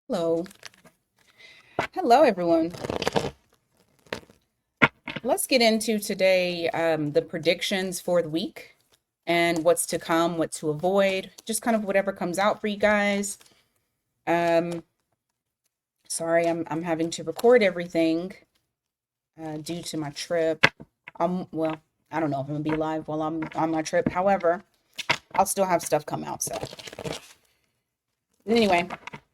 Hello. Hello, everyone. Let's get into today the predictions for the week and what's to come, what to avoid, just kind of whatever comes out for you guys. Um, sorry, I'm having to record everything due to my trip. Well, I don't know if I'm gonna be live while I'm on my trip. However, I'll still have stuff come out. So anyway,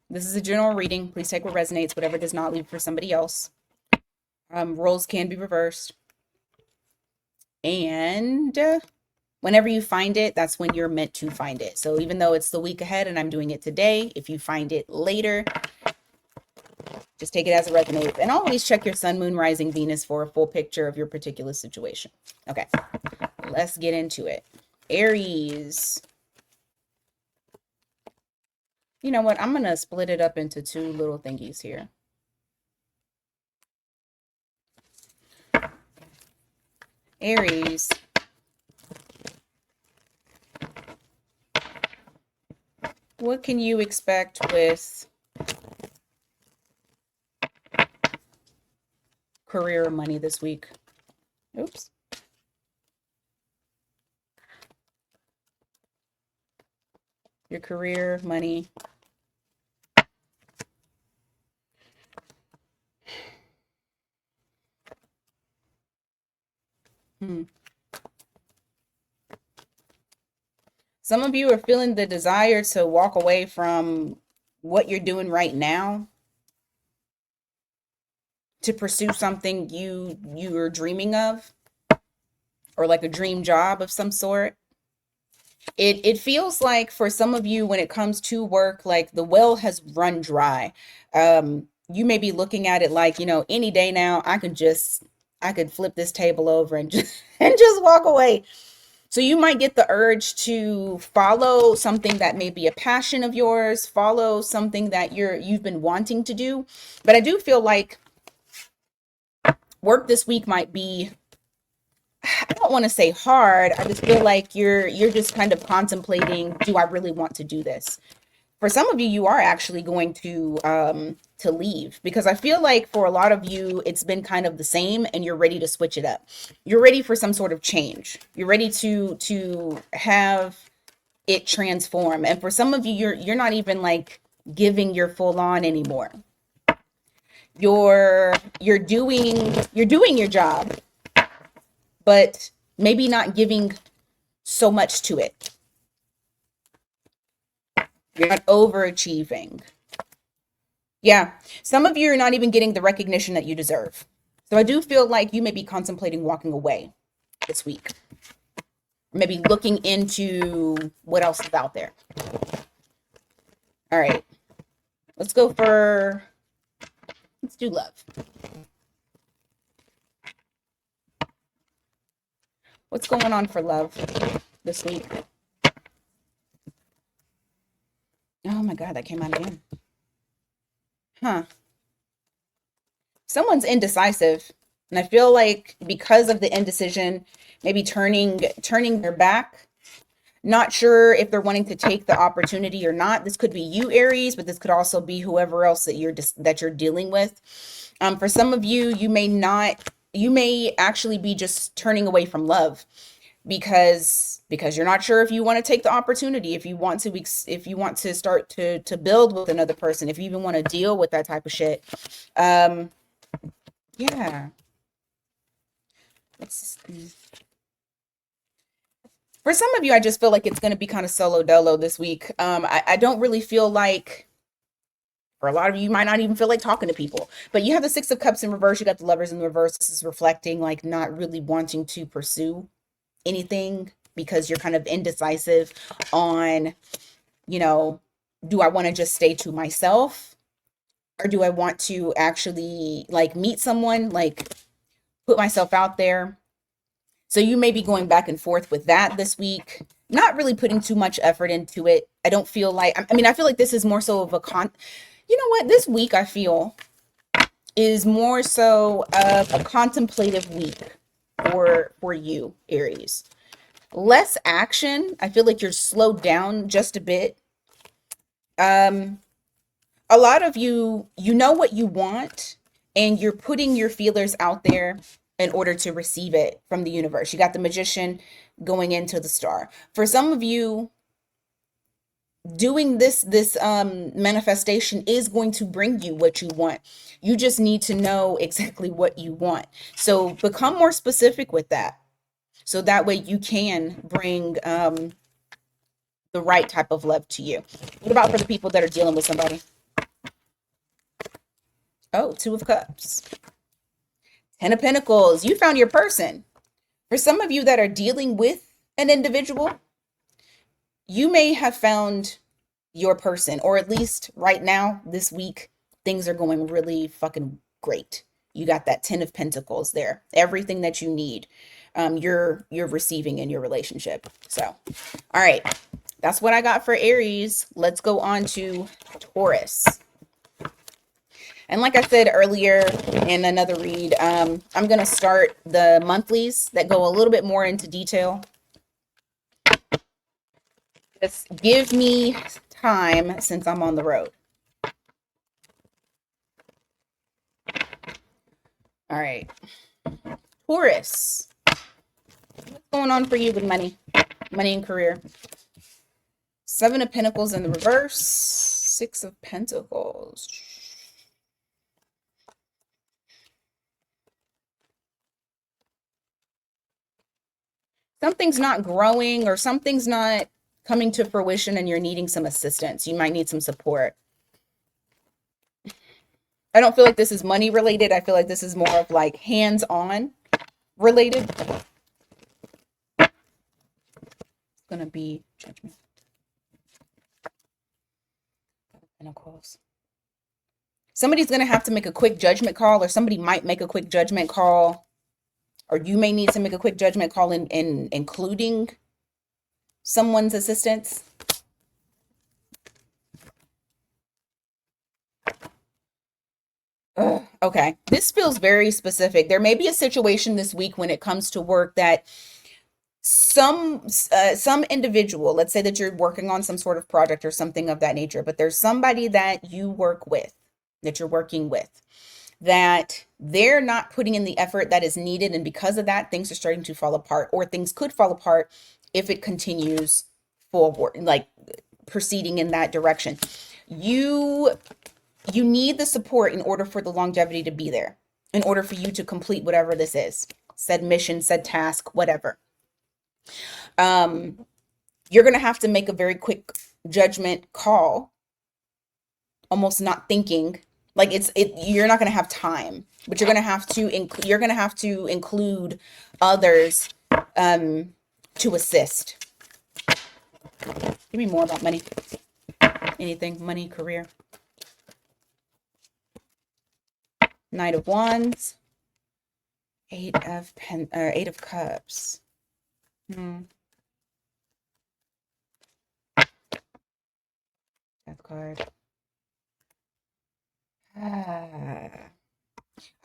this is a general reading. Please take what resonates, whatever does not, leave for somebody else. Roles can be reversed. And whenever you find it, that's when you're meant to find it. So even though it's the week ahead and I'm doing it today, if you find it later, just take it as it resonates. And always check your sun, moon, rising, Venus for a full picture of your particular situation. Okay, let's get into it. Aries. You know what? I'm going to split it up into two little thingies here. Aries. What can you expect with career or money this week? Oops. Your career, money. Some of you are feeling the desire to walk away from what you're doing right now to pursue something you are dreaming of, or like a dream job of some sort. It feels like for some of you, when it comes to work, like the well has run dry. You may be looking at it like, any day now I could flip this table over and just and just walk away. So you might get the urge to follow something that may be a passion of yours, follow something that you've been wanting to do. But I do feel like work this week might be, I don't want to say hard. I just feel like you're just kind of contemplating, do I really want to do this? For some of you, you are actually going to leave, because I feel like for a lot of you, it's been kind of the same and you're ready to switch it up. You're ready for some sort of change. You're ready to have it transform. And for some of you, you're not even like giving your full on anymore. You're doing your job, but maybe not giving so much to it. You're not overachieving. Yeah, some of you are not even getting the recognition that you deserve. So I do feel like you may be contemplating walking away this week. Maybe looking into what else is out there. All right, let's do love. What's going on for love this week? Oh my God, that came out again. Huh. Someone's indecisive. And I feel like because of the indecision, maybe turning their back, not sure if they're wanting to take the opportunity or not. This could be you, Aries, but this could also be whoever else that you're dealing with. For some of you, you may actually be just turning away from love because you're not sure if you want to take the opportunity, if you want to start to build with another person, if you even want to deal with that type of shit. Yeah. For some of you, I just feel like it's going to be kind of solo dolo this week. I don't really feel like, for a lot of you, you might not even feel like talking to people. But you have the Six of Cups in reverse. You got the Lovers in the reverse. This is reflecting like not really wanting to pursue anything because you're kind of indecisive on, do I want to just stay to myself, or do I want to actually like meet someone, like put myself out there? So you may be going back and forth with that this week, not really putting too much effort into it. I don't feel like, I feel like this is more so of you know what? This week I feel is more so of a contemplative week for you, Aries. Less action. I feel like you're slowed down just a bit. a lot of you, you know what you want, and you're putting your feelers out there in order to receive it from the universe. You got the Magician going into the Star. For some of you, doing this manifestation is going to bring you what you want. You just need to know exactly what you want. So become more specific with that. So that way you can bring the right type of love to you. What about for the people that are dealing with somebody? Oh, Two of Cups. Ten of Pentacles. You found your person. For some of you that are dealing with an individual, you may have found your person, or at least right now, this week, things are going really fucking great. You got that Ten of Pentacles there. Everything that you need, you're receiving in your relationship. So, all right, that's what I got for Aries. Let's go on to Taurus. And like I said earlier in another read, I'm going to start the monthlies that go a little bit more into detail. Just give me time since I'm on the road. All right. Taurus. What's going on for you with money? Money and career. Seven of Pentacles in the reverse. Six of Pentacles. Something's not growing, or something's not coming to fruition, and you're needing some assistance. You might need some support. I don't feel like this is money related. I feel like this is more of like hands-on related. It's gonna be Judgment. Pentacles. Somebody's gonna have to make a quick judgment call, or somebody might make a quick judgment call, or you may need to make a quick judgment call in including someone's assistance. Ugh, okay, this feels very specific. There may be a situation this week when it comes to work that some individual, let's say that you're working on some sort of project or something of that nature, but there's somebody that you work with, that you're working with, that they're not putting in the effort that is needed, and because of that, things are starting to fall apart, or things could fall apart if it continues forward, like proceeding in that direction. You need the support in order for the longevity to be there, in order for you to complete whatever this is, said mission, said task, whatever. You're going to have to make a very quick judgment call, almost not thinking, like you're not going to have time, but you're going to have to include others to assist. Give me more about money. Anything, money, career. Knight of Wands. Eight of Cups. Death card. I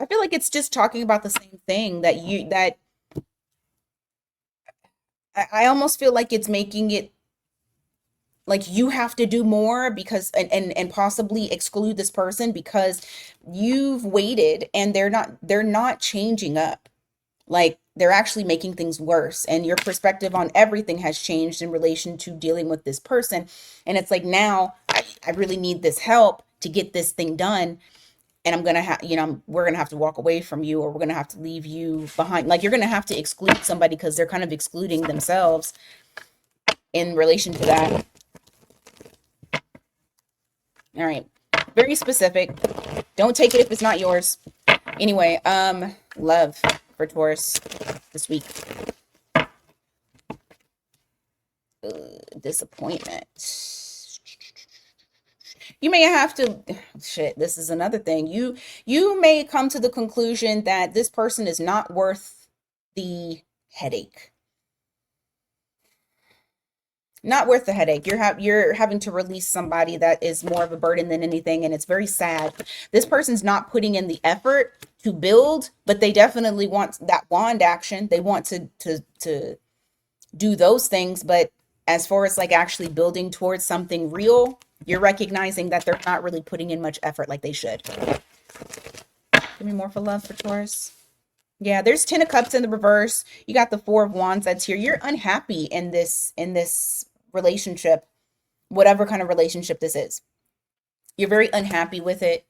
feel like it's just talking about the same thing, that I almost feel like it's making it like you have to do more, because and possibly exclude this person because you've waited and they're not changing up. Like, they're actually making things worse, and your perspective on everything has changed in relation to dealing with this person. And it's like, now I really need this help to get this thing done. And I'm going to have, we're going to have to walk away from you, or we're going to have to leave you behind. Like, you're going to have to exclude somebody because they're kind of excluding themselves in relation to that. All right. Very specific. Don't take it if it's not yours. Anyway, love for Taurus this week. Disappointment. You may have to, this is another thing. You may come to the conclusion that this person is not worth the headache. Not worth the headache. You're having to release somebody that is more of a burden than anything, and it's very sad. This person's not putting in the effort to build, but they definitely want that wand action. They want to do those things, but as far as like actually building towards something real, You're recognizing that they're not really putting in much effort like they should. Give me more for love for Taurus. Yeah, there's 10 of Cups in the reverse. You got the 4 of Wands that's here. You're unhappy in this relationship, whatever kind of relationship this is. You're very unhappy with it.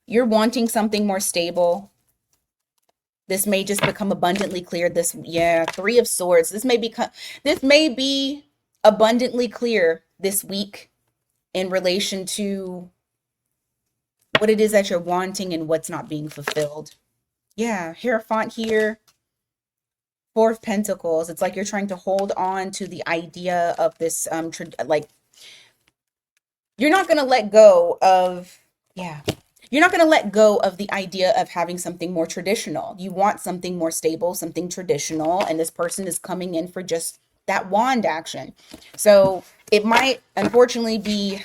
You're wanting something more stable. This may just become abundantly clear. This, yeah, 3 of Swords. This may be abundantly clear this week in relation to what it is that you're wanting and what's not being fulfilled. Yeah, Hierophant here. 4 of Pentacles. It's like you're trying to hold on to the idea of this, like, you're not going to let go of, yeah. You're not going to let go of the idea of having something more traditional. You want something more stable, something traditional, and this person is coming in for just that wand action. So it might, unfortunately, be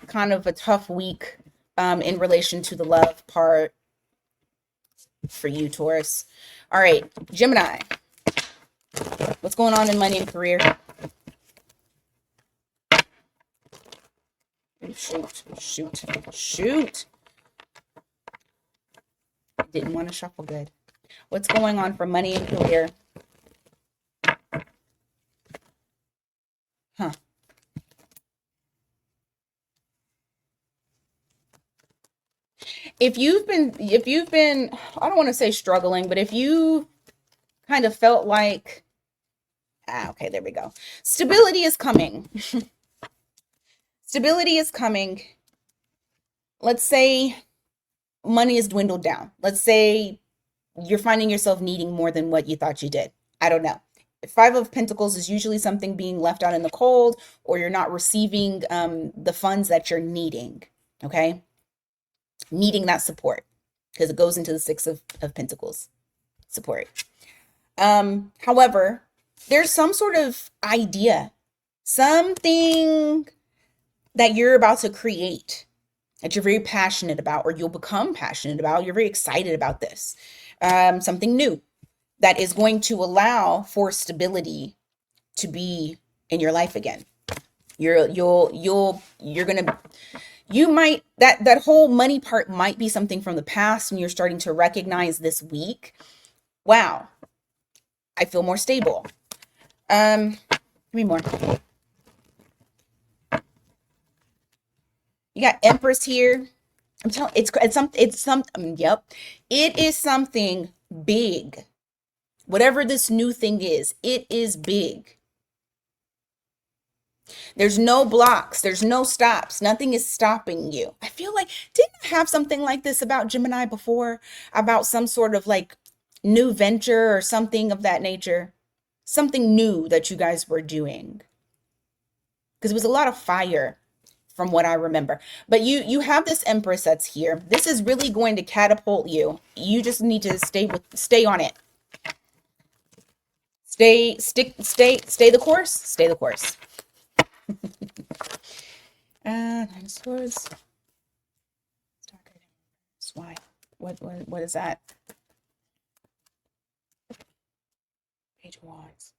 kind of a tough week in relation to the love part for you, Taurus. All right, Gemini. What's going on in money and career? Shoot. Didn't want to shuffle good. What's going on for money and career? Huh. If you've been, I don't want to say struggling, but if you kind of felt like, okay, there we go. Stability is coming. Stability is coming. Let's say money is dwindled down. Let's say you're finding yourself needing more than what you thought you did. I don't know. 5 of Pentacles is usually something being left out in the cold, or you're not receiving the funds that you're needing. Okay. Needing that support, because it goes into the 6 of Pentacles support. However, there's some sort of idea, something that you're about to create that you're very passionate about, or you'll become passionate about. You're very excited about this. Something new that is going to allow for stability to be in your life again. You might, that whole money part might be something from the past, and you're starting to recognize this week, wow, I feel more stable. Give me more. You got Empress here. I'm telling you, it's something. Yep, it is something big. Whatever this new thing is, it is big. There's no blocks. There's no stops. Nothing is stopping you. I feel like, didn't I have something like this about Gemini before? About some sort of like new venture or something of that nature? Something new that you guys were doing. Because it was a lot of fire from what I remember. But you have this Empress that's here. This is really going to catapult you. You just need to stay on it. Stay the course. Stay the course. 9 of Swords. Why? What is that? Page of Wands.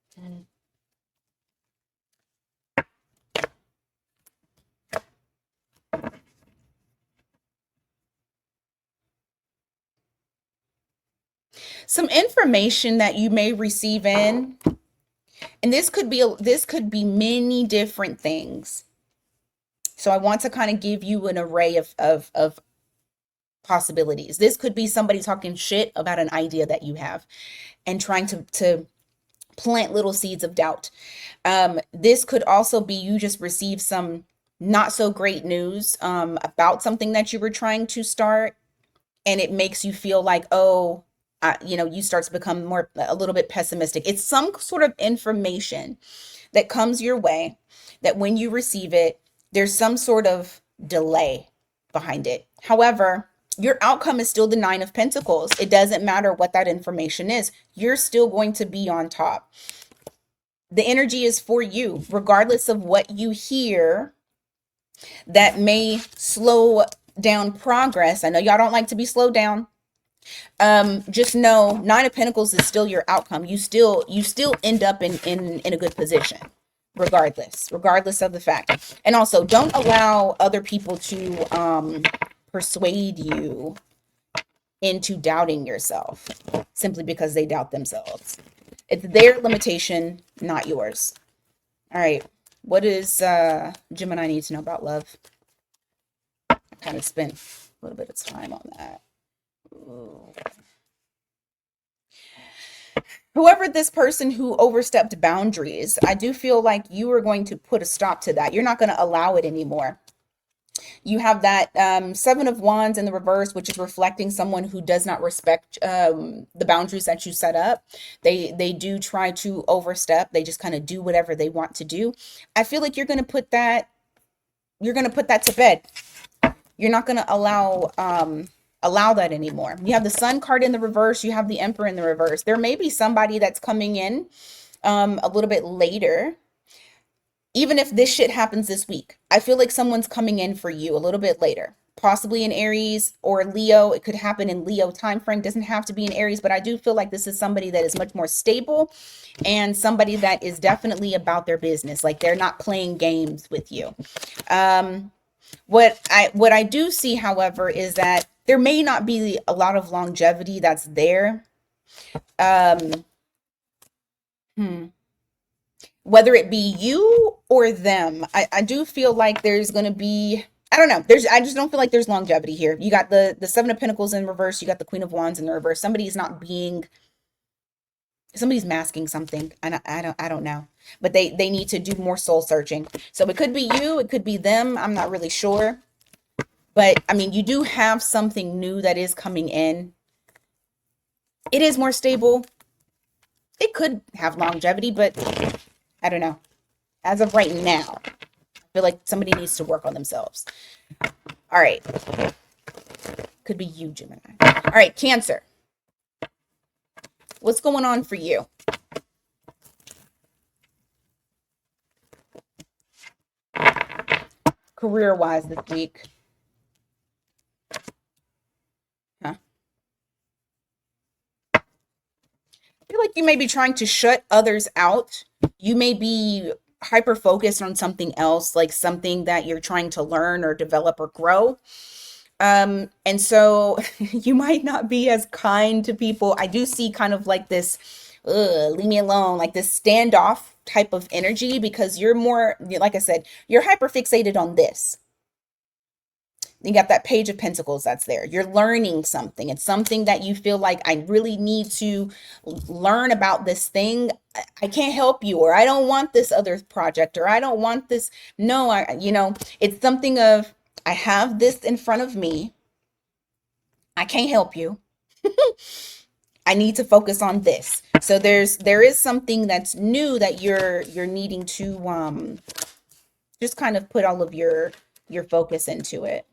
Some information that you may receive in, and this could be many different things. So I want to kind of give you an array of possibilities. This could be somebody talking shit about an idea that you have and trying to plant little seeds of doubt. This could also be you just receive some not so great news about something that you were trying to start, and it makes you feel like, oh, you start to become a little bit pessimistic. It's some sort of information that comes your way that when you receive it, there's some sort of delay behind it. However, your outcome is still the 9 of Pentacles. It doesn't matter what that information is. You're still going to be on top. The energy is for you, regardless of what you hear that may slow down progress. I know y'all don't like to be slowed down. Just know 9 of Pentacles is still your outcome. You still end up in a good position. regardless of the fact. And also, don't allow other people to persuade you into doubting yourself simply because they doubt themselves. It's their limitation, not yours. All right. What does Gemini need to know about love? I kind of spent a little bit of time on that. Ooh. Whoever this person who overstepped boundaries, I do feel like you are going to put a stop to that. You're not going to allow it anymore. You have that Seven of Wands in the reverse, which is reflecting someone who does not respect the boundaries that you set up. They do try to overstep. They just kind of do whatever they want to do. I feel like you're going to put that to bed. You're not going to allow that anymore. You have the Sun card in the reverse. You have the Emperor in the reverse. There may be somebody that's coming in a little bit later. Even if this shit happens this week, I feel like someone's coming in for you a little bit later, possibly in Aries or Leo. It could happen in Leo time frame. Doesn't have to be in Aries, but I do feel like this is somebody that is much more stable and somebody that is definitely about their business. Like they're not playing games with you. What I do see, however, is that there may not be a lot of longevity that's there. Whether it be you or them, I do feel like there's going to be, I don't know. I just don't feel like there's longevity here. You got the Seven of Pentacles in reverse. You got the Queen of Wands in the reverse. Somebody's masking something. I don't know, but they need to do more soul searching. So it could be you. It could be them. I'm not really sure, but I mean, you do have something new that is coming in. It is more stable. It could have longevity, but I don't know. As of right now, I feel like somebody needs to work on themselves. All right. Could be you, Gemini. All right, Cancer. What's going on for you? Career-wise this week. Huh? I feel like you may be trying to shut others out. You may be hyper focused on something else, like something that you're trying to learn or develop or grow. And so you might not be as kind to people. I do see kind of like this, leave me alone, like this standoff type of energy, because you're more, like I said, you're hyper fixated on this. You got that Page of Pentacles that's there. You're learning something. It's something that you feel like I really need to learn about this thing. I can't help you, or I don't want this other project, or I don't want this. No, it's something of, I have this in front of me. I can't help you. I need to focus on this. So there is something that's new that you're needing to just kind of put all of your focus into it.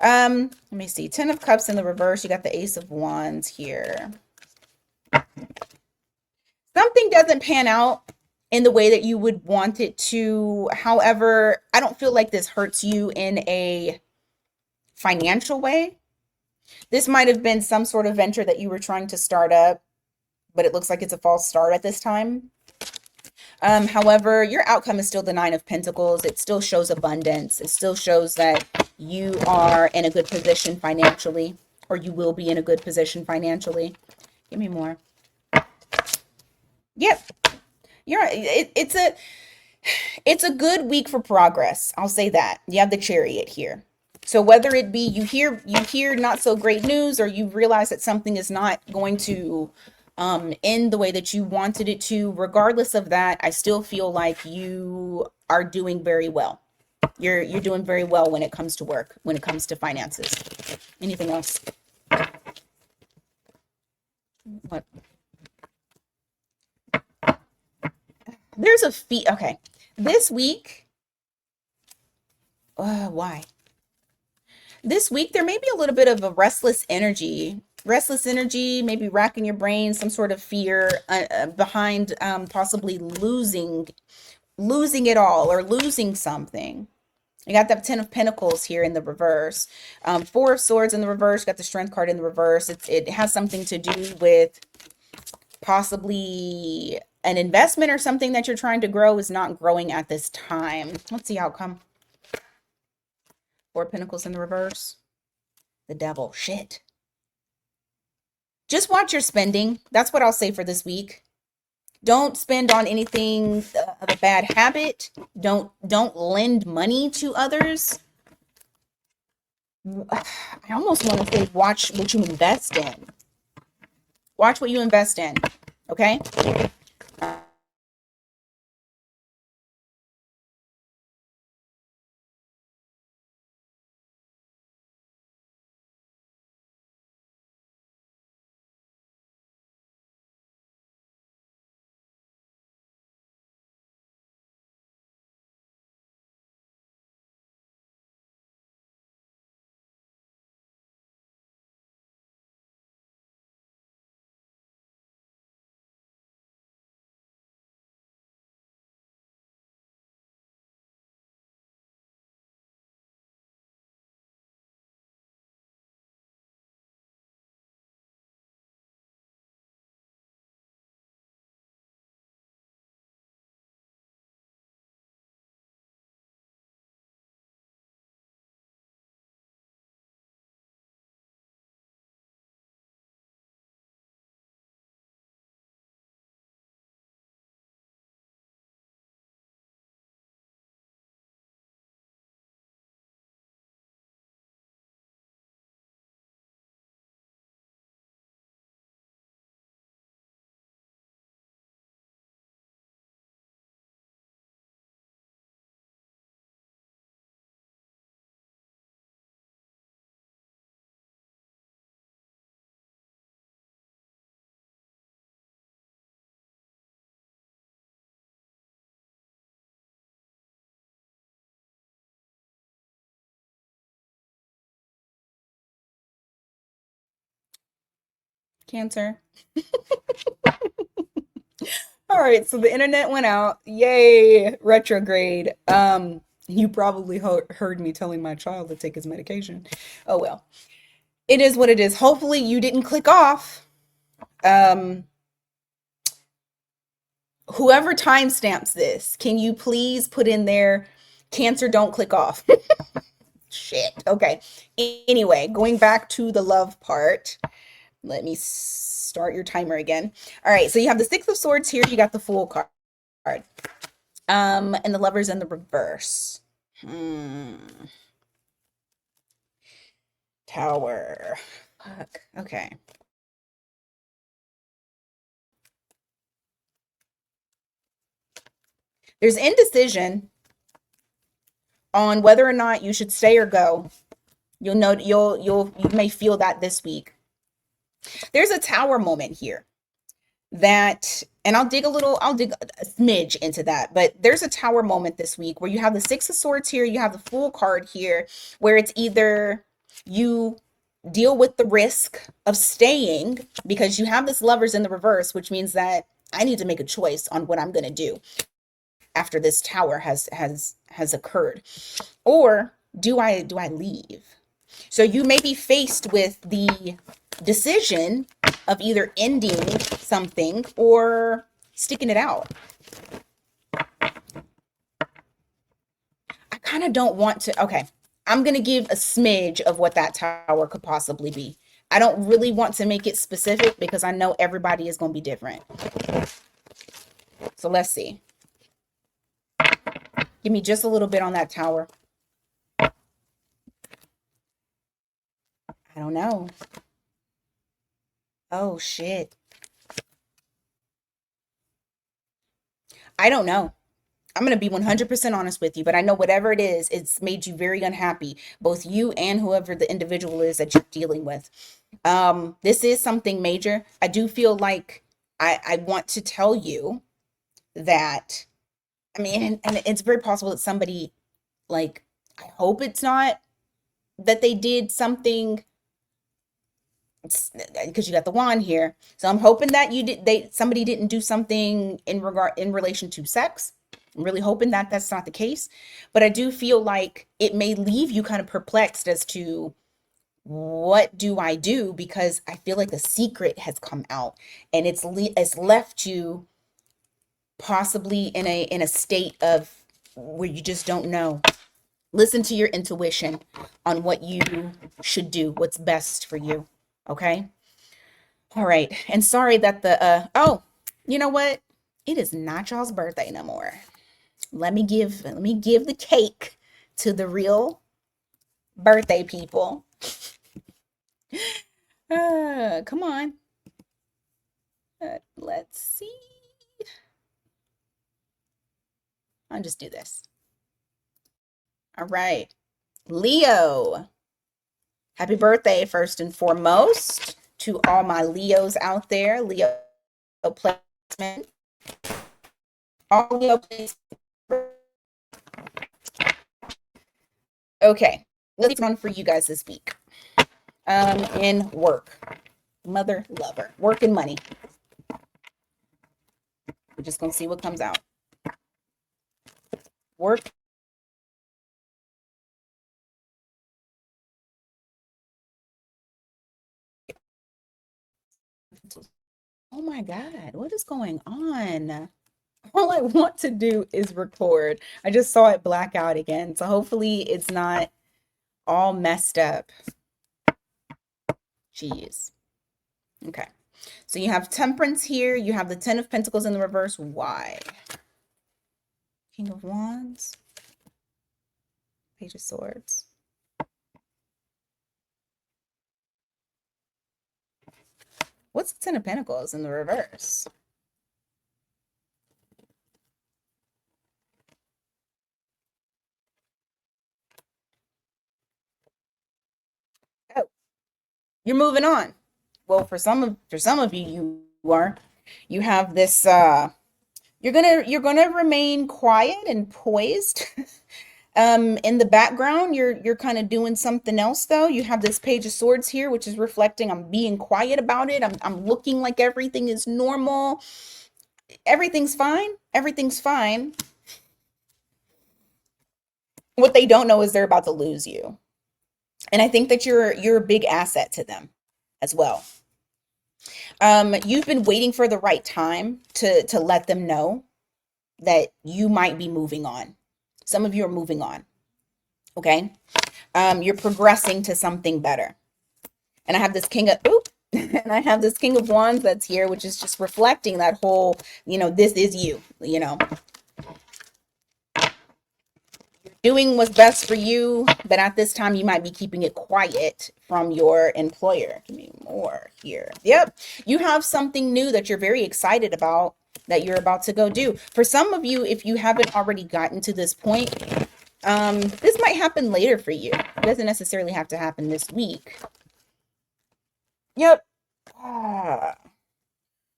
Let me see. 10 of Cups in the reverse. You got the Ace of Wands here. Something doesn't pan out in the way that you would want it to. However, I don't feel like this hurts you in a financial way. This might have been some sort of venture that you were trying to start up, but it looks like it's a false start at this time. However, your outcome is still the Nine of Pentacles. It still shows abundance. It still shows that you are in a good position financially, or you will be in a good position financially. Give me more. Yep. It's a good week for progress. I'll say that. You have the Chariot here. So whether it be you hear not so great news, or you realize that something is not going to in the way that you wanted it to, regardless of that, I still feel like you are doing very well. You're doing very well when it comes to work, when it comes to finances. Anything else? What? There's a fee. Okay. This week, why? This week, there may be a little bit of a restless energy, maybe racking your brain, some sort of fear behind possibly losing it all, or losing something. You got that 10 of Pentacles here in the reverse. 4 of Swords in the reverse. Got the Strength card in the reverse. It has something to do with possibly an investment or something that you're trying to grow is not growing at this time. What's the outcome? Four of Pentacles in the reverse. The Devil. Shit. Just watch your spending. That's what I'll say for this week. Don't spend on anything of a bad habit. Don't lend money to others. I almost want to say watch what you invest in. Watch what you invest in. Okay? Cancer. All right, so the internet went out. Yay, retrograde. You probably heard me telling my child to take his medication. Oh well. It is what it is. Hopefully you didn't click off. Whoever timestamps this, can you please put in there Cancer, don't click off. Shit. Okay. Anyway, going back to the love part. Let me start your timer again. All right, so you have the Six of Swords here. You got the Fool card. And the Lovers in the reverse. Tower. Fuck. Okay. There's indecision on whether or not you should stay or go. You'll know you may feel that this week. There's a Tower moment here that, and I'll dig a smidge into that, but there's a Tower moment this week where you have the Six of Swords here, you have the Fool card here, where it's either you deal with the risk of staying because you have this Lovers in the reverse, which means that I need to make a choice on what I'm going to do after this Tower has occurred, or do I leave? So you may be faced with the decision of either ending something or sticking it out. I kind of don't want to. Okay, I'm going to give a smidge of what that Tower could possibly be. I don't really want to make it specific because I know everybody is going to be different. So let's see. Give me just a little bit on that Tower. I don't know. Oh, shit. I don't know. I'm going to be 100% honest with you, but I know whatever it is, it's made you very unhappy, both you and whoever the individual is that you're dealing with. This is something major. I do feel like I want to tell you that, I mean, and it's very possible that somebody, like, I hope it's not that they did something, because you got the wand here. So I'm hoping that somebody didn't do something in relation to sex. I'm really hoping that that's not the case, but I do feel like it may leave you kind of perplexed as to what do I do, because I feel like the secret has come out and it's left you possibly in a state of where you just don't know. Listen to your intuition on what you should do, what's best for you. Okay. All right. And sorry that oh, you know what? It is not y'all's birthday no more. Let me give the cake to the real birthday people. Come on. Let's see. I'll just do this. All right. Leo. Happy birthday, first and foremost, to all my Leos out there. Leo placement. All Leo placement. Okay. Let's run for you guys this week. In work. Mother lover. Work and money. We're just going to see what comes out. Work. Oh my God, what is going on? All I want to do is record. I just saw it black out again. So hopefully it's not all messed up. Jeez. Okay. So you have Temperance here. You have the Ten of Pentacles in the reverse. Why? King of Wands. Page of Swords. What's the Ten of Pentacles in the reverse? Oh, you're moving on. Well, for some of you, you are. You have this you're gonna remain quiet and poised. In the background, you're kind of doing something else though. You have this Page of Swords here, which is reflecting I'm being quiet about it. I'm looking like everything is normal. Everything's fine. Everything's fine. What they don't know is they're about to lose you. And I think that you're a big asset to them as well. You've been waiting for the right time to let them know that you might be moving on. Some of you are moving on. Okay. You're progressing to something better. And I have this and I have this King of Wands that's here, which is just reflecting that whole, this is you, doing what's best for you, but at this time you might be keeping it quiet from your employer. Give me more here. Yep. You have something new that you're very excited about that you're about to go do. For some of you, if you haven't already gotten to this point, this might happen later for you. It doesn't necessarily have to happen this week. Yep.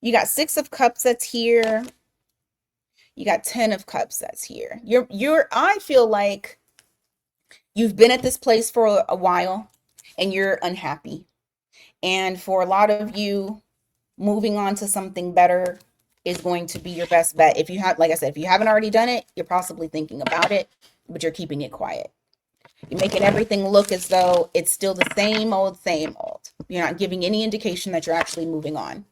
You got Six of Cups that's here. You got 10 of Cups that's here. I feel like you've been at this place for a while and you're unhappy. And for a lot of you, moving on to something better is going to be your best bet. If you have, like I said, if you haven't already done it, you're possibly thinking about it, but you're keeping it quiet. You're making everything look as though it's still the same old, same old. You're not giving any indication that you're actually moving on.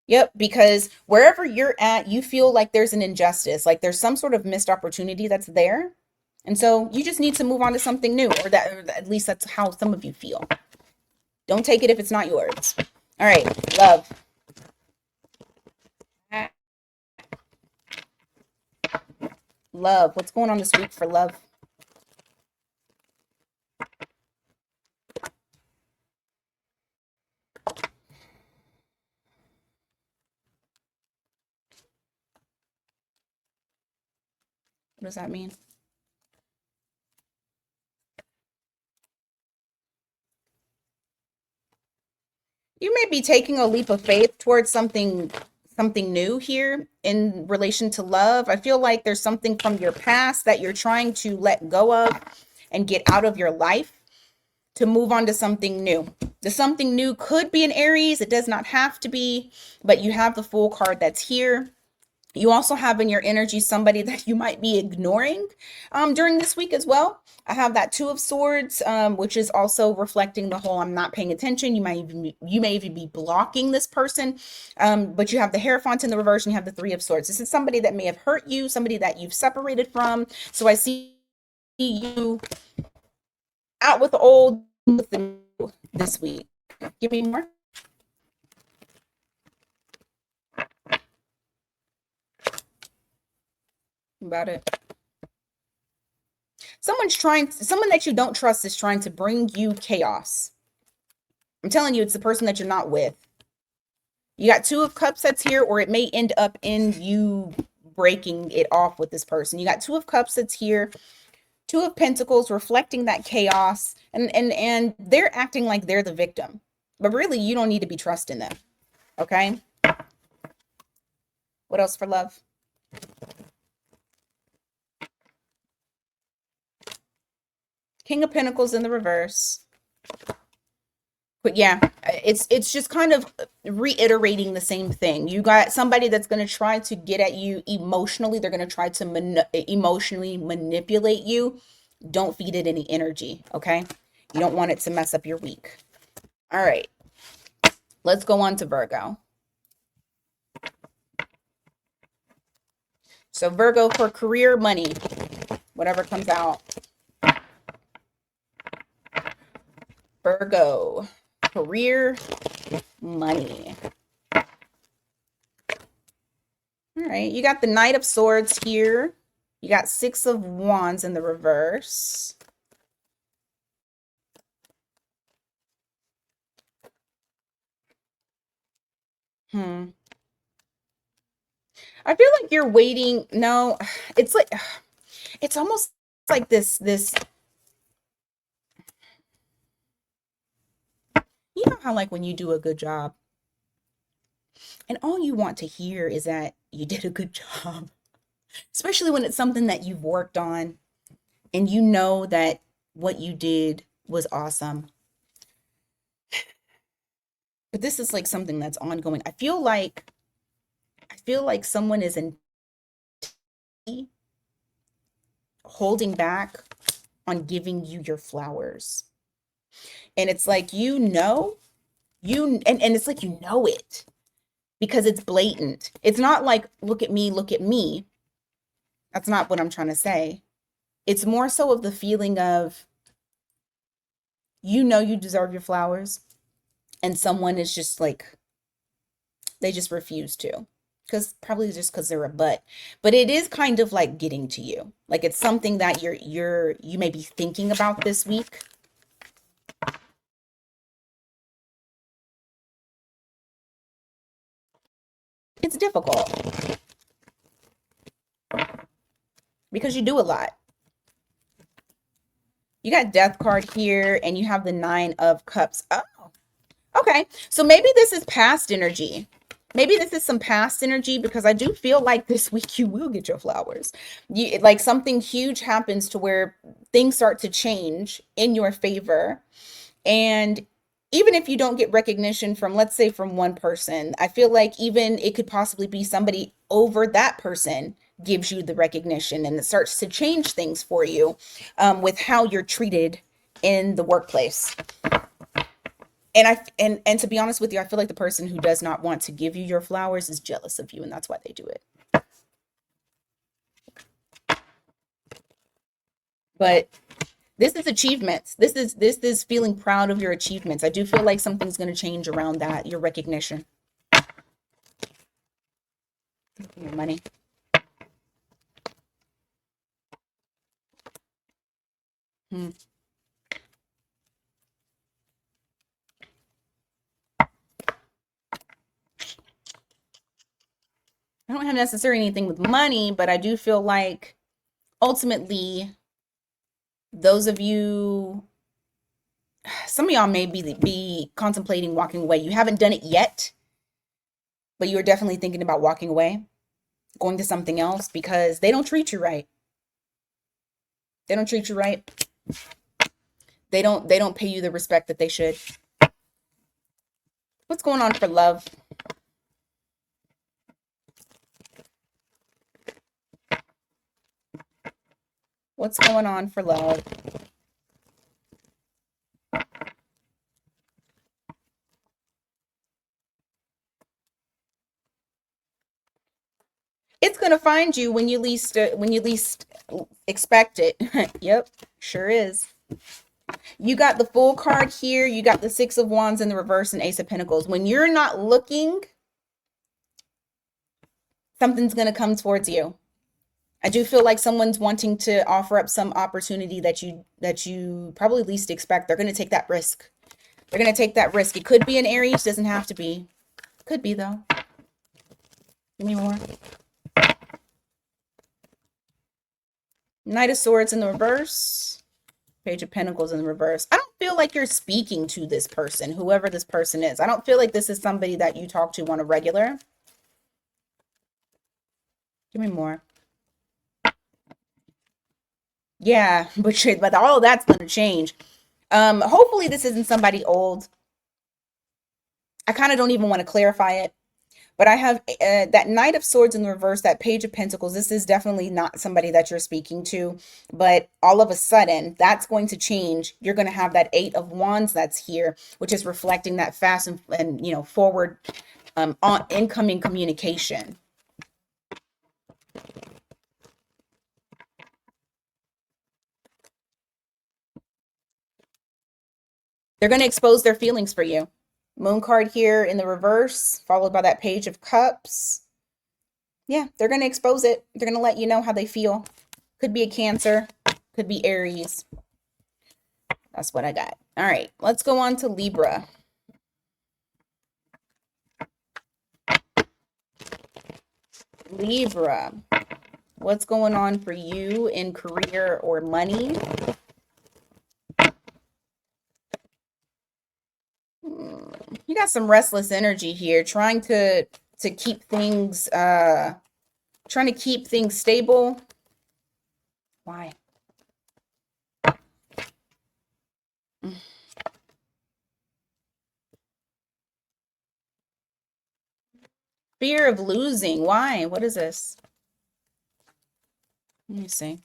Yep, because wherever you're at, you feel like there's an injustice, like there's some sort of missed opportunity that's there. And so you just need to move on to something new, or at least that's how some of you feel. Don't take it if it's not yours. All right, love. Love. What's going on this week for love? What does that mean? You may be taking a leap of faith towards something new here in relation to love. I feel like there's something from your past that you're trying to let go of and get out of your life to move on to something new. The something new could be an Aries. It does not have to be, but you have the Fool card that's here. You also have in your energy somebody that you might be ignoring during this week as well. I have that Two of Swords, which is also reflecting the whole I'm not paying attention. You may even be blocking this person, but you have the Hierophant in the reverse and you have the Three of Swords. This is somebody that may have hurt you, somebody that you've separated from. So I see you out with the old, with the new this week. Give me more. About it. Someone that you don't trust is trying to bring you chaos. I'm telling you, it's the person that you're not with. You got Two of Cups that's here, or it may end up in you breaking it off with this person. You got Two of Cups that's here, Two of Pentacles reflecting that chaos, and they're acting like they're the victim. But really, you don't need to be trusting them. Okay? What else for love? King of Pentacles in the reverse. But yeah, it's just kind of reiterating the same thing. You got somebody that's going to try to get at you emotionally. They're going to try to emotionally manipulate you. Don't feed it any energy, okay? You don't want it to mess up your week. All right. Let's go on to Virgo. So Virgo for career, money, whatever comes out. Virgo, career, money. All right, you got the Knight of Swords here. You got Six of Wands in the reverse. I feel like you're waiting. No, it's like, it's almost like this, you know how like when you do a good job and all you want to hear is that you did a good job, especially when it's something that you've worked on and you know that what you did was awesome. But this is like something that's ongoing. I feel like someone is holding back on giving you your flowers. And it's like, and it's like, you know it because it's blatant. It's not like, look at me, look at me. That's not what I'm trying to say. It's more so of the feeling of, you know, you deserve your flowers and someone is just like, they just refuse to. Probably just because they're a butt. But it is kind of like getting to you. Like it's something that you may be thinking about this week. It's difficult because you do a lot. You got Death card here and you have the Nine of Cups. Oh, okay. So maybe this is past energy. Maybe this is some past energy because I do feel like this week you will get your flowers. Like something huge happens to where things start to change in your favor. And even if you don't get recognition from, let's say, from one person, I feel like even it could possibly be somebody over that person gives you the recognition and it starts to change things for you with how you're treated in the workplace. And to be honest with you, I feel like the person who does not want to give you your flowers is jealous of you, and that's why they do it. But this is achievements. This is feeling proud of your achievements. I do feel like something's going to change around that, your recognition. Your money. I don't have necessarily anything with money, but I do feel like ultimately those of you, some of y'all may be contemplating walking away. You haven't done it yet, but you're definitely thinking about walking away, going to something else because they don't treat you right. They don't treat you right. They don't pay you the respect that they should. What's going on for love? What's going on for love? It's going to find you when you least expect it. Yep, sure is. You got the Fool card here. You got the Six of Wands in the reverse and Ace of Pentacles. When you're not looking, something's going to come towards you. I do feel like someone's wanting to offer up some opportunity that you probably least expect. They're going to take that risk. They're going to take that risk. It could be an Aries, doesn't have to be. Could be though. Give me more. Knight of Swords in the reverse. Page of Pentacles in the reverse. I don't feel like you're speaking to this person, whoever this person is. I don't feel like this is somebody that you talk to on a regular. Give me more. Yeah, but all of that's going to change. Hopefully this isn't somebody old. I kind of don't even want to clarify it. But I have that Knight of Swords in the reverse, that Page of Pentacles. This is definitely not somebody that you're speaking to. But all of a sudden, that's going to change. You're going to have that Eight of Wands that's here, which is reflecting that fast and forward on incoming communication. They're going to expose their feelings for you. Moon card here in the reverse, followed by that Page of Cups. Yeah, they're going to expose it. They're going to let you know how they feel. Could be a Cancer, could be Aries. That's what I got. All right, let's go on to Libra. Libra, what's going on for you in career or money? You got some restless energy here, trying to keep things stable. Why? Fear of losing. Why? What is this? Let me see.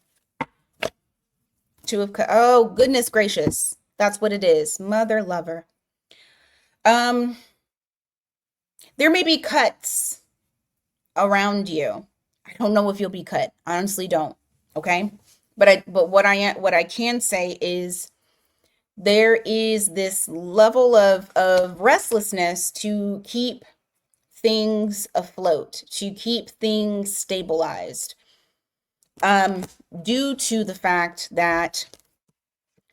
Two of Cups. Oh, goodness gracious. That's what it is. Mother lover. There may be cuts around you. I don't know if you'll be cut. I honestly don't. Okay? But what I can say is there is this level of restlessness to keep things afloat, to keep things stabilized, due to the fact that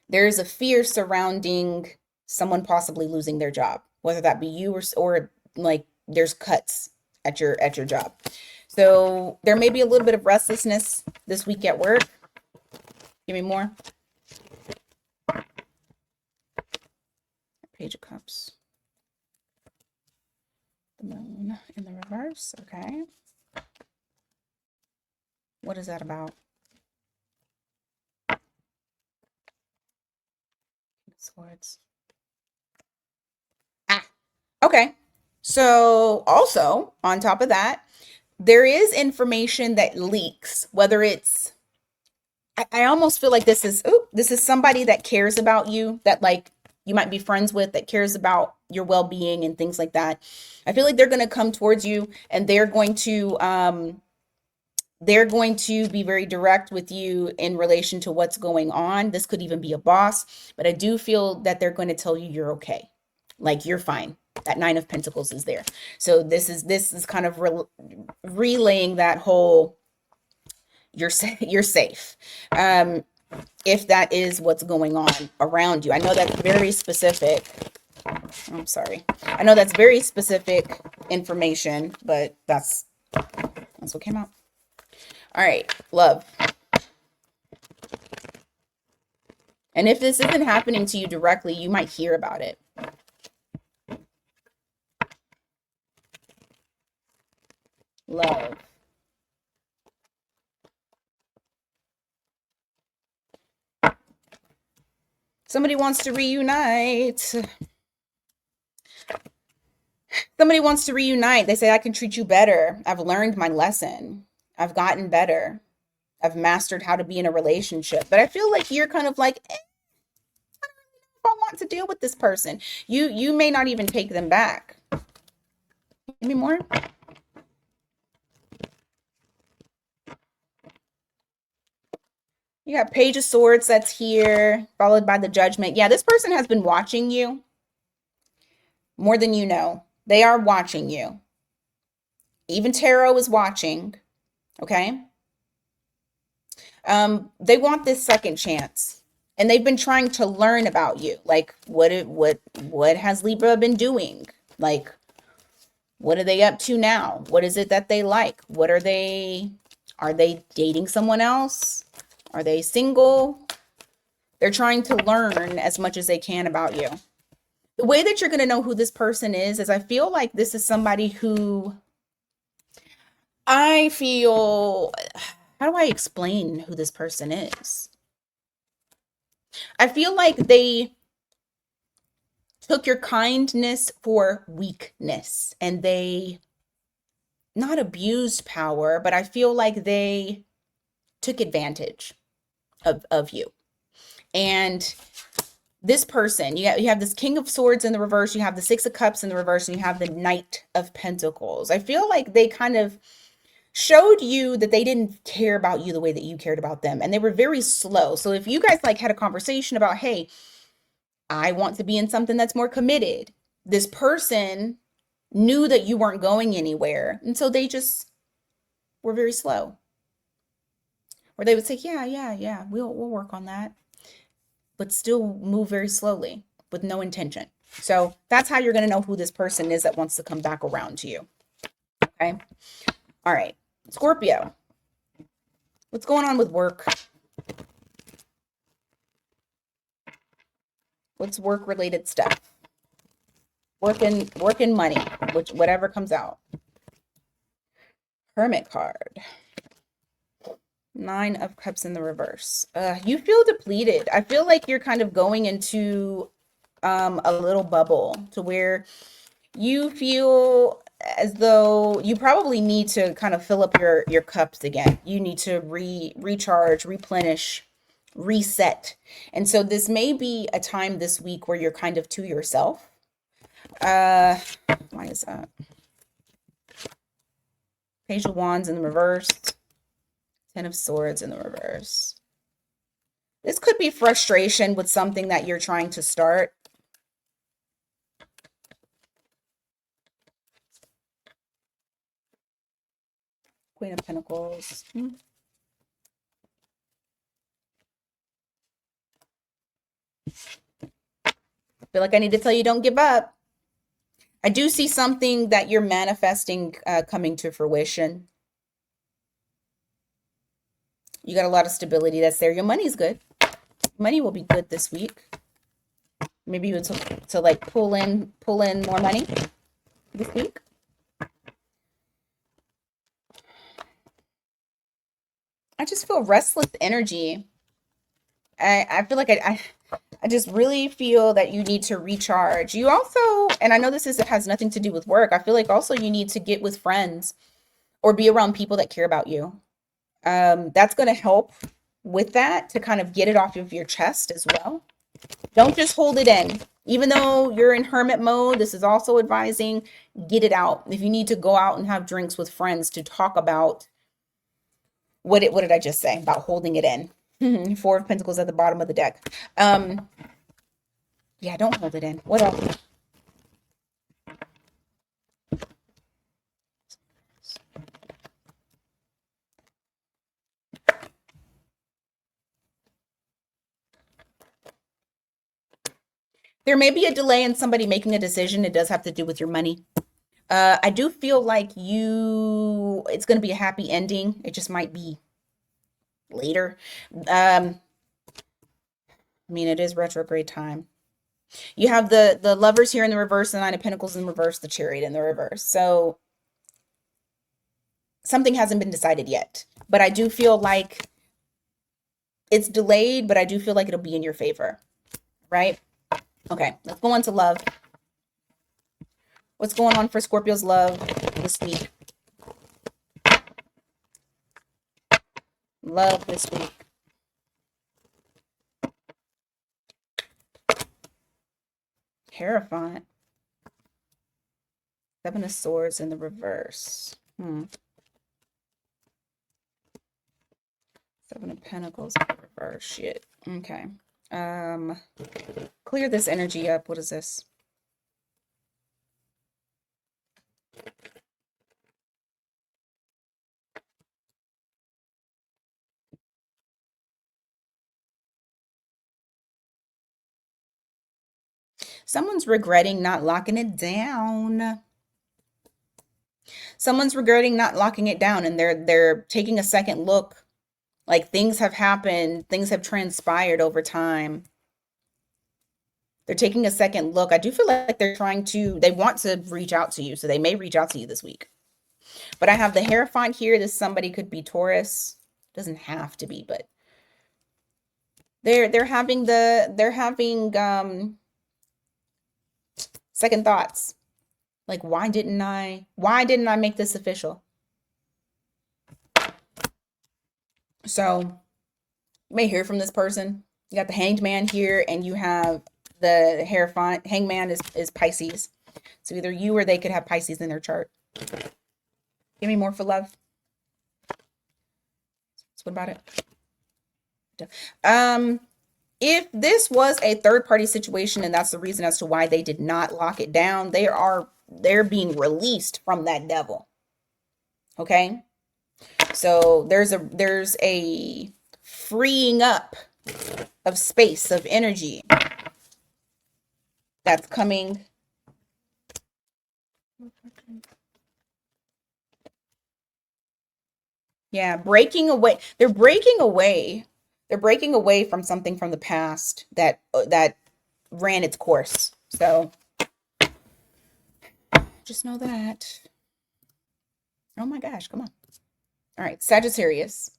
there's a fear surrounding someone possibly losing their job, whether that be you or like there's cuts at your job. So there may be a little bit of restlessness this week at work. Give me more. Page of Cups. The Moon in the reverse. Okay. What is that about? Swords. Okay. So also on top of that, there is information that leaks, whether it's, I almost feel like this is somebody that cares about you, that like you might be friends with, that cares about your well-being and things like that. I feel like they're going to come towards you and they're going to be very direct with you in relation to what's going on. This could even be a boss, but I do feel that they're going to tell you you're okay. Like you're fine. That Nine of Pentacles is there. So this is kind of relaying that whole you're safe. If that is what's going on around you. I know that's very specific. I'm sorry. I know that's very specific information, but that's what came out. All right, love. And if this isn't happening to you directly, you might hear about it. Love. Somebody wants to reunite. Somebody wants to reunite. They say, I can treat you better. I've learned my lesson. I've gotten better. I've mastered how to be in a relationship. But I feel like you're kind of like, I want to deal with this person. You may not even take them back. Give me more. You got Page of Swords that's here, followed by the Judgment. Yeah, this person has been watching you more than you know. They are watching you. Even Tarot is watching. Okay. They want this second chance. And they've been trying to learn about you. Like, what has Libra been doing? Like, what are they up to now? What is it that they like? Are they dating someone else? Are they single? They're trying to learn as much as they can about you. The way that you're going to know who this person is I feel like this is somebody who how do I explain who this person is? I feel like they took your kindness for weakness and they not abused power, but I feel like they took advantage of you. And this person, you have this King of Swords in the reverse, you have the Six of Cups in the reverse, and you have the Knight of Pentacles. I feel like they kind of showed you that they didn't care about you the way that you cared about them. And they were very slow. So if you guys like had a conversation about, hey, I want to be in something that's more committed, this person knew that you weren't going anywhere. And so they just were very slow. Or they would say, yeah, we'll work on that. But still move very slowly with no intention. So that's how you're going to know who this person is that wants to come back around to you. Okay. All right. Scorpio. What's going on with work? What's work related stuff? Working money, whatever comes out. Hermit card. 9 of Cups in the reverse. You feel depleted. I feel like you're kind of going into a little bubble to where you feel as though you probably need to kind of fill up your cups again. You need to recharge, replenish, reset. And so this may be a time this week where you're kind of to yourself. Why is that? Page of Wands in the reverse. 10 of Swords in the reverse. This could be frustration with something that you're trying to start. Queen of Pentacles. I feel like I need to tell you, don't give up. I do see something that you're manifesting coming to fruition. You got a lot of stability that's there. Your money's good. Money will be good this week. Maybe you to like pull in more money this week. I just feel restless energy. I feel like I just really feel that you need to recharge. You also, and I know this has nothing to do with work. I feel like also you need to get with friends or be around people that care about you. That's going to help with that, to kind of get it off of your chest as well. Don't just hold it in. Even though you're in hermit mode, this is also advising, get it out. If you need to go out and have drinks with friends to talk about what did I just say about holding it in? 4 of Pentacles at the bottom of the deck. Yeah, don't hold it in. What else? There may be a delay in somebody making a decision. It does have to do with your money. I do feel like it's going to be a happy ending. It just might be later. I mean, it is retrograde time. You have the Lovers here in the reverse, the 9 of Pentacles in reverse, the Chariot in the reverse. So something hasn't been decided yet, but I do feel like it's delayed, but I do feel like it'll be in your favor, right? Okay, let's go on to love. What's going on for Scorpio's love this week? Love this week. Hierophant. Seven of Swords in the reverse. Seven of Pentacles in the reverse. Shit. Okay. Clear this energy up. What is this? Someone's regretting not locking it down. Someone's regretting not locking it down, and they're taking a second look. Like, things have happened, things have transpired over time. They're taking a second look. I do feel like they want to reach out to you, so they may reach out to you this week. But I have the Hierophant here. This somebody could be Taurus. Doesn't have to be, but they're having second thoughts. Like, why didn't I make this official? So you may hear from this person. You got the Hanged Man here, and you have the Hierophant. Hangman is Pisces. So either you or they could have Pisces in their chart. Give me more for love. So what about it? If this was a third-party situation, and that's the reason as to why they did not lock it down, they're being released from that devil. Okay? So there's a freeing up of space, of energy that's coming. Yeah, breaking away. They're breaking away. They're breaking away from something from the past that ran its course. So just know that. Oh my gosh, come on. All right, Sagittarius.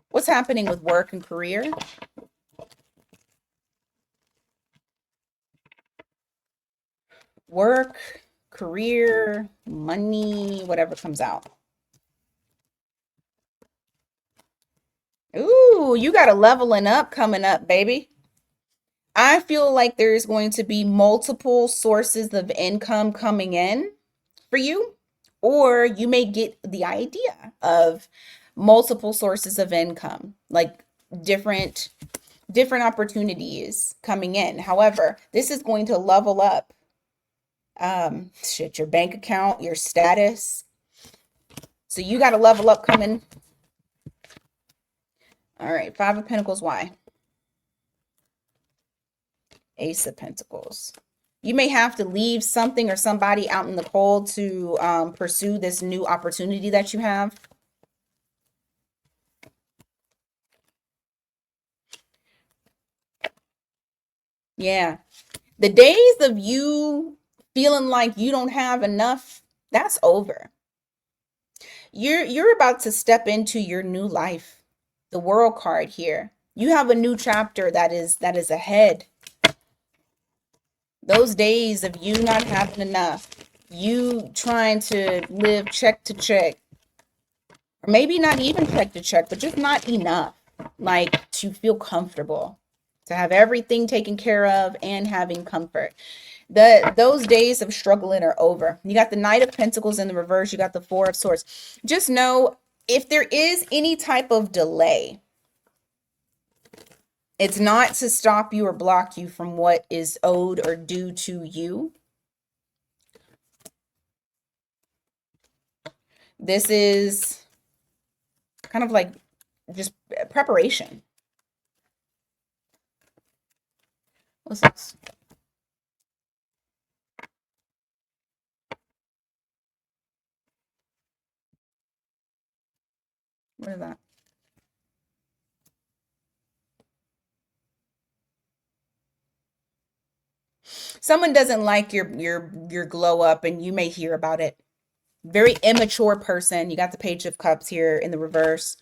What's happening with work and career? Work, career, money, whatever comes out. Ooh, you got a leveling up coming up, baby. I feel like there's going to be multiple sources of income coming in for you, or you may get the idea of multiple sources of income, like different opportunities coming in. However, this is going to level up your bank account, your status. So you got to level up coming. All right, Five of Pentacles. Why? Ace of Pentacles. You may have to leave something or somebody out in the cold to pursue this new opportunity that you have. Yeah. The days of you feeling like you don't have enough, that's over. You're about to step into your new life. The World card here. You have a new chapter that is ahead. Those days of you not having enough, you trying to live check to check, or maybe not even check to check, but just not enough, like to feel comfortable, to have everything taken care of and having comfort. Those days of struggling are over. You got the Knight of Pentacles in the reverse. You got the Four of Swords. Just know, if there is any type of delay, it's not to stop you or block you from what is owed or due to you. This is kind of like just preparation. What's this? What is that? Someone doesn't like your glow up, and you may hear about it. Very immature person. You got the Page of Cups here in the reverse.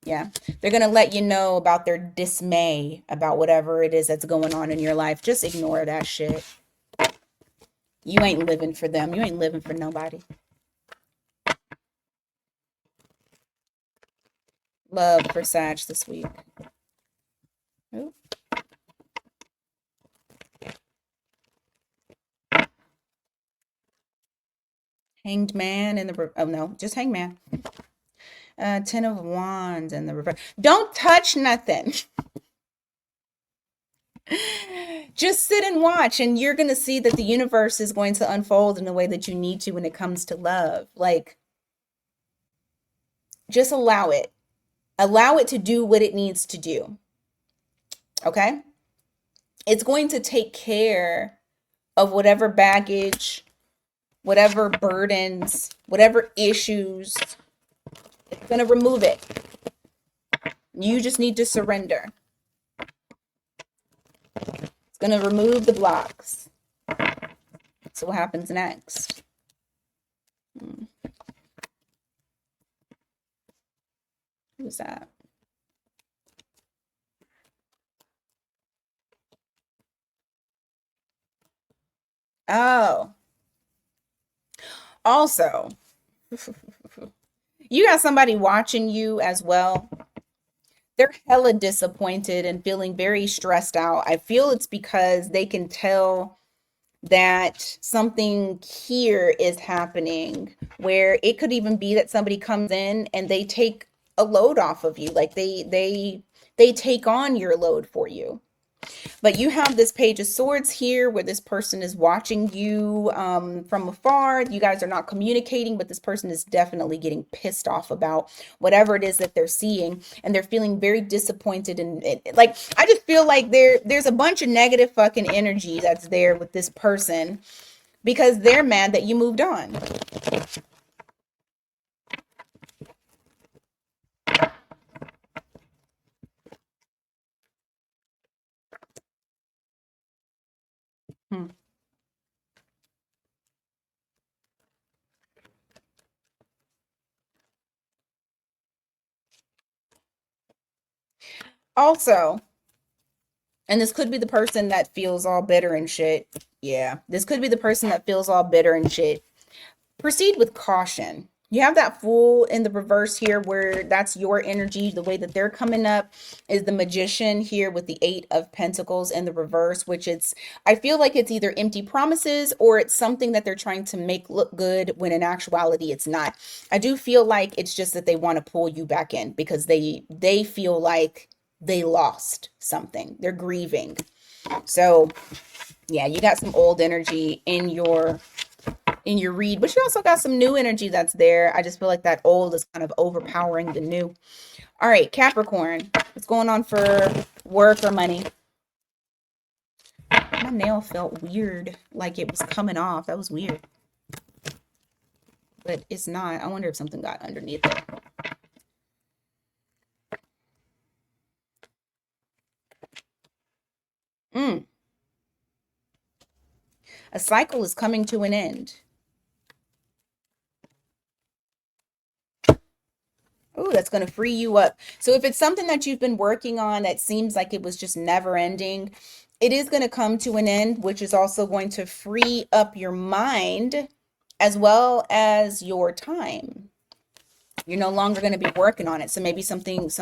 Yeah. They're going to let you know about their dismay about whatever it is that's going on in your life. Just ignore that shit. You ain't living for them. You ain't living for nobody. Love for Sag this week. Ooh. Hanged Man in the... Oh, no. Just Hanged Man. 10 of Wands in the reverse. Don't touch nothing. Just sit and watch, and you're going to see that the universe is going to unfold in the way that you need to when it comes to love. Like, just allow it. Allow it to do what it needs to do. Okay? It's going to take care of whatever baggage, whatever burdens, whatever issues. It's going to remove it. You just need to surrender. It's going to remove the blocks. So what happens next? Who's that? Oh. Also, you got somebody watching you as well. They're hella disappointed and feeling very stressed out. I feel it's because they can tell that something here is happening, where it could even be that somebody comes in and they take a load off of you. Like they take on your load for you. But you have this Page of Swords here where this person is watching you from afar. You guys are not communicating, but this person is definitely getting pissed off about whatever it is that they're seeing. And they're feeling very disappointed. And like, I just feel like there's a bunch of negative fucking energy that's there with this person because they're mad that you moved on. Hmm. Also, and this could be the person that feels all bitter and shit. Yeah, this could be the person that feels all bitter and shit. Proceed with caution. You have that Fool in the reverse here, where that's your energy. The way that they're coming up is the Magician here with the 8 of Pentacles in the reverse, which I feel like it's either empty promises or it's something that they're trying to make look good when in actuality it's not. I do feel like it's just that they want to pull you back in because they feel like they lost something. They're grieving. So yeah, you got some old energy in your read, but you also got some new energy that's there. I just feel like that old is kind of overpowering the new. All right, Capricorn, what's going on for work or money? My nail felt weird, like it was coming off. That was weird. But it's not. I wonder if something got underneath it. A cycle is coming to an end. Oh, that's going to free you up. So if it's something that you've been working on that seems like it was just never ending, it is going to come to an end, which is also going to free up your mind as well as your time. You're no longer going to be working on it. So maybe some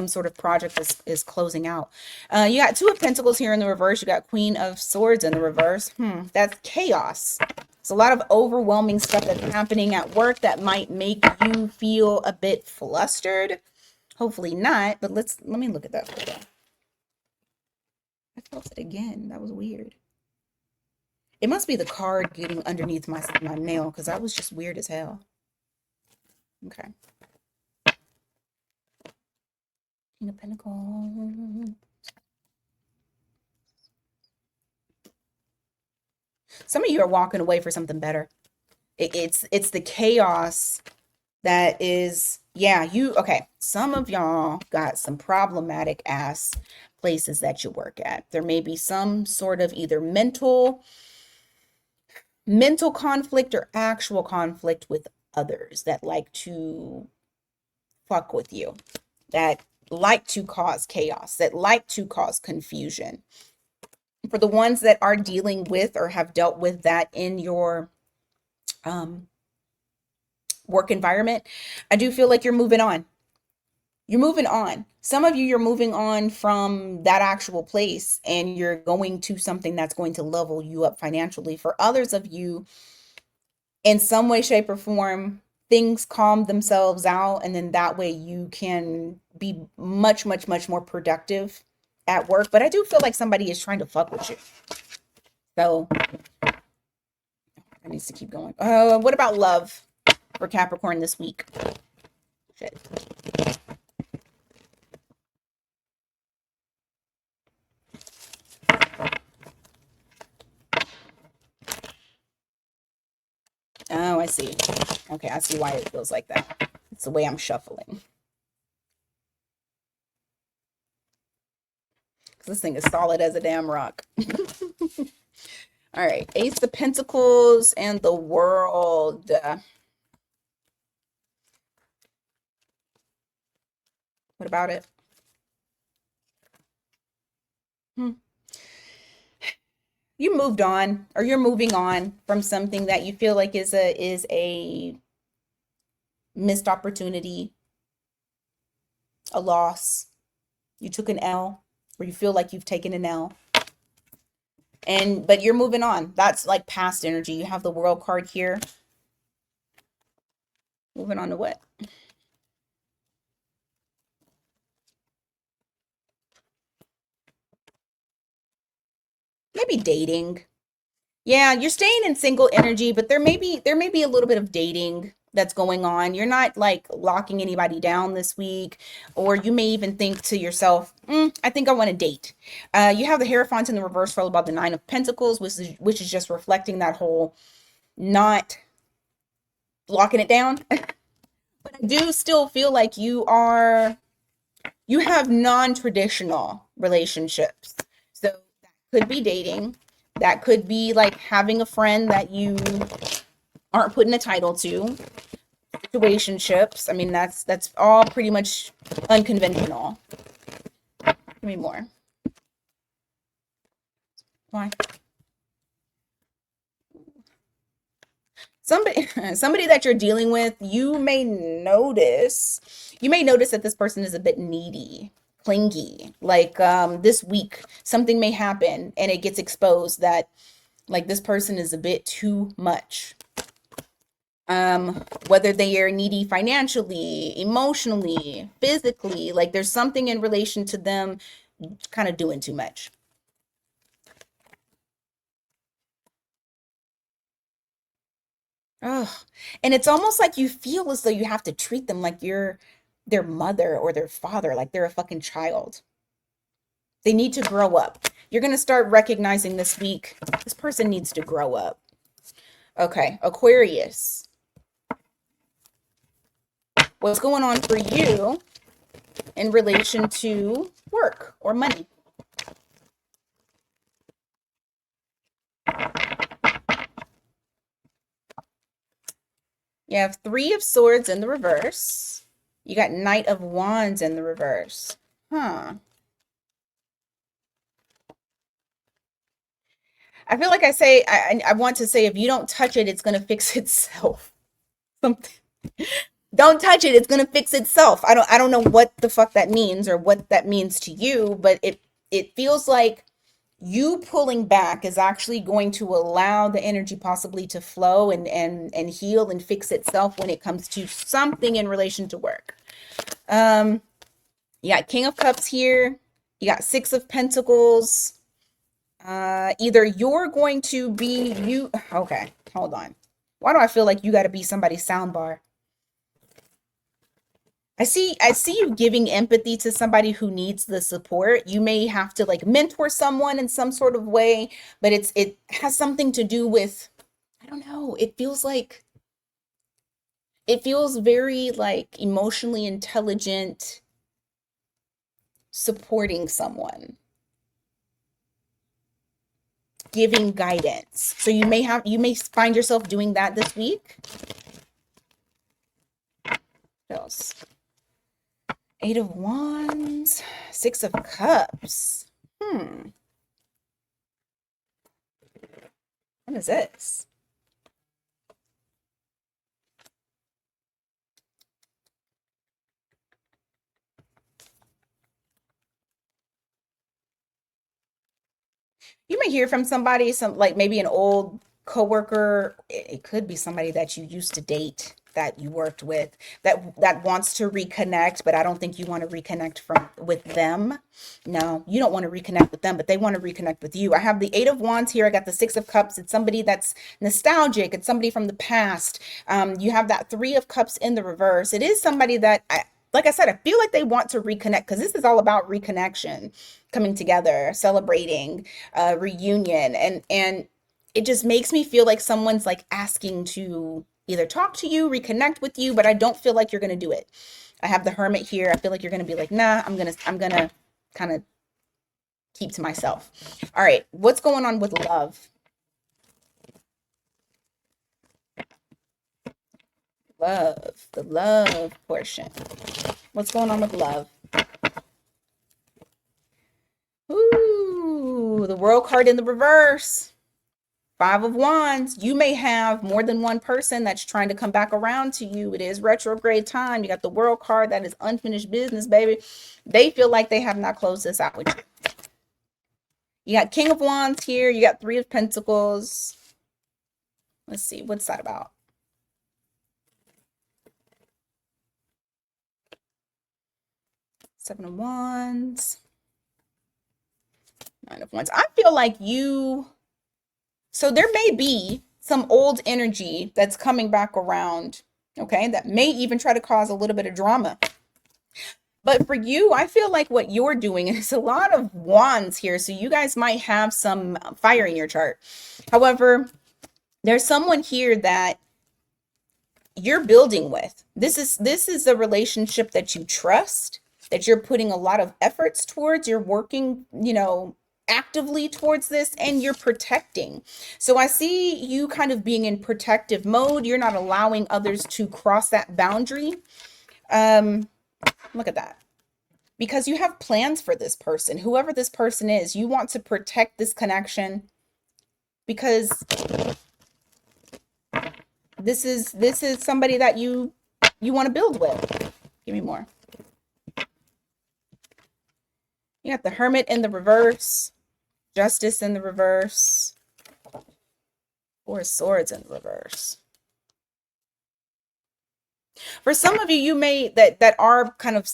sort of project is closing out. You got 2 of Pentacles here in the reverse. You got Queen of Swords in the reverse. That's chaos. It's a lot of overwhelming stuff that's happening at work that might make you feel a bit flustered. Hopefully not, but let me look at that for you. I felt it again. That was weird. It must be the card getting underneath my nail because that was just weird as hell. Okay. King of Pentacles. Some of you are walking away for something better. It's the chaos that is, yeah, okay. Some of y'all got some problematic ass places that you work at. There may be some sort of either mental conflict or actual conflict with others that like to fuck with you, that like to cause chaos, that like to cause confusion. For the ones that are dealing with or have dealt with that in your work environment, I do feel like you're moving on. You're moving on. Some of you, you're moving on from that actual place and you're going to something that's going to level you up financially. For others of you, in some way, shape, or form, things calm themselves out. And then that way you can be much, much, much more productive at work. But I do feel like somebody is trying to fuck with you. So I need to keep going. What about love for Capricorn this week? Shit. Oh, I see. Okay, I see why it feels like that. It's the way I'm shuffling. This thing is solid as a damn rock. All right, Ace of Pentacles and the World. What about it? You moved on, or you're moving on from something that you feel like is a missed opportunity, a loss. You took an L, or you feel like you've taken an L. But you're moving on. That's like past energy. You have the World card here. Moving on to what? Maybe dating. Yeah, you're staying in single energy, but there may be a little bit of dating that's going on. You're not like locking anybody down this week, or you may even think to yourself, I think I want to date. You have the Hierophant in the reverse, followed by the Nine of Pentacles, which is just reflecting that whole not locking it down. But I do still feel like you have non-traditional relationships. So that could be dating. That could be like having a friend that you aren't putting a title to. Situationships. I mean, that's all pretty much unconventional. Give me more. Why? Somebody that you're dealing with, you may notice that this person is a bit needy, clingy. Like this week something may happen and it gets exposed that like this person is a bit too much. Whether they are needy financially, emotionally, physically, like there's something in relation to them kind of doing too much. Oh, and it's almost like you feel as though you have to treat them like you're their mother or their father, like they're a fucking child. They need to grow up. You're going to start recognizing this week, this person needs to grow up. Okay, Aquarius. What's going on for you in relation to work or money? You have Three of Swords in the reverse. You got Knight of Wands in the reverse. Huh. I feel like I want to say if you don't touch it, it's going to fix itself. Something. Don't touch it, it's going to fix itself. I don't know what the fuck that means or what that means to you, but it feels like you pulling back is actually going to allow the energy possibly to flow and heal and fix itself when it comes to something in relation to work. You got King of Cups here. You got Six of Pentacles. Either you're going to be okay, hold on. Why do I feel like you got to be somebody's soundbar? I see you giving empathy to somebody who needs the support. You may have to like mentor someone in some sort of way, but it has something to do with, I don't know, it feels very like emotionally intelligent, supporting someone, giving guidance. So you may find yourself doing that this week. What else? Eight of Wands, Six of Cups. What is this? You may hear from somebody, like maybe an old coworker. It could be somebody that you used to date, that you worked with, that wants to reconnect, but I don't think you want to reconnect with them. No, you don't want to reconnect with them, but they want to reconnect with you. I have the Eight of Wands here. I got the Six of Cups. It's somebody that's nostalgic. It's somebody from the past. You have that Three of Cups in the reverse. It is somebody that like I said, I feel like they want to reconnect, because this is all about reconnection, coming together, celebrating, reunion, and it just makes me feel like someone's like asking to either talk to you, reconnect with you, but I don't feel like you're gonna do it. I have the Hermit here. I feel like you're gonna be like, nah, I'm gonna kind of keep to myself. All right, what's going on with love? Love, the love portion. What's going on with love? Ooh, the World card in the reverse. Five of Wands. You may have more than one person that's trying to come back around to you. It is retrograde time. You got the World card. That is unfinished business, baby. They feel like they have not closed this out with you. You got King of Wands here. You got Three of Pentacles. Let's see. What's that about? Seven of Wands. Nine of Wands. I feel like so there may be some old energy that's coming back around, okay, that may even try to cause a little bit of drama. But for you, I feel like what you're doing is a lot of wands here. So you guys might have some fire in your chart. However, there's someone here that you're building with. This is a relationship that you trust, that you're putting a lot of efforts towards. You're working, actively towards this, and you're protecting. So I see you kind of being in protective mode. You're not allowing others to cross that boundary. Look at that. Because you have plans for this person, whoever this person is. You want to protect this connection because this is somebody that you want to build with. Give me more. You got the Hermit in the reverse, Justice in the reverse, Four of Swords in the reverse. For some of you, you may that are kind of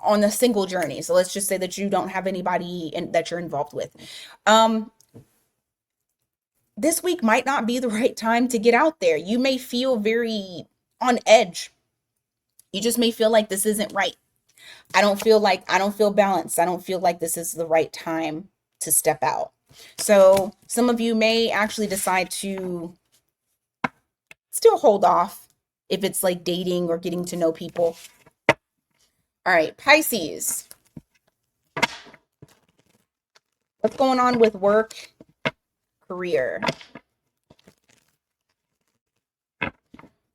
on a single journey. So let's just say that you don't have anybody that you're involved with. This week might not be the right time to get out there. You may feel very on edge. You just may feel like this isn't right. I don't feel balanced. I don't feel like this is the right time to step out. So some of you may actually decide to still hold off if it's like dating or getting to know people. All right, Pisces. What's going on with work, career?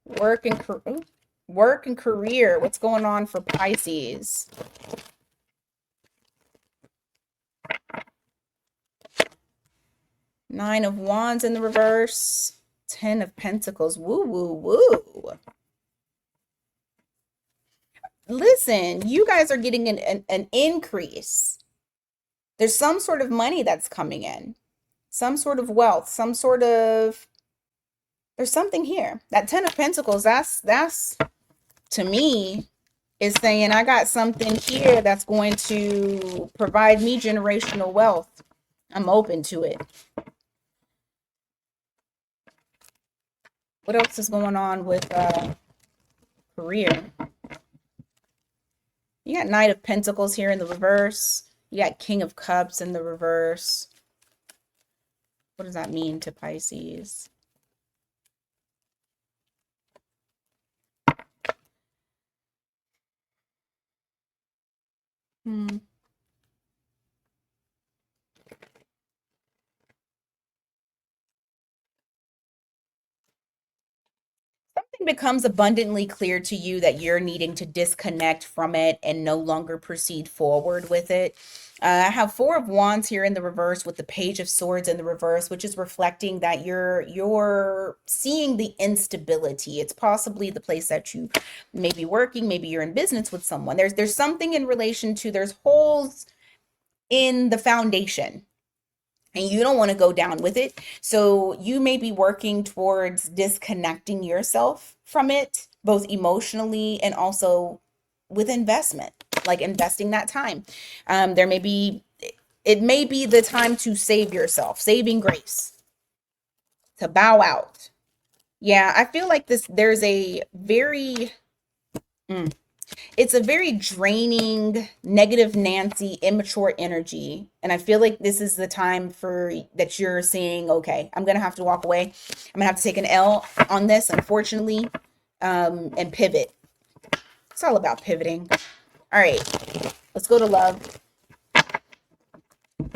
Work and career. What's going on for Pisces? Nine of Wands in the reverse. 10 of Pentacles. Woo, woo, woo. Listen, you guys are getting an increase. There's some sort of money that's coming in. Some sort of wealth. There's something here. That 10 of Pentacles, that's to me, is saying I got something here that's going to provide me generational wealth. I'm open to it. What else is going on with career? You got Knight of Pentacles here in the reverse. You got King of Cups in the reverse. What does that mean to Pisces? Something becomes abundantly clear to you that you're needing to disconnect from it and no longer proceed forward with it. I have Four of Wands here in the reverse with the Page of Swords in the reverse, which is reflecting that you're seeing the instability. It's possibly the place that you may be working, maybe you're in business with someone. There's something in relation to, there's holes in the foundation and you don't want to go down with it. So you may be working towards disconnecting yourself from it, both emotionally and also with investment, like investing that time. It may be the time to save yourself, saving grace, to bow out. Yeah, I feel like there's a very, it's a very draining, negative Nancy, immature energy. And I feel like this is the time for that you're saying, okay, I'm going to have to walk away. I'm going to have to take an L on this, unfortunately, and pivot. It's all about pivoting. All right, let's go to love.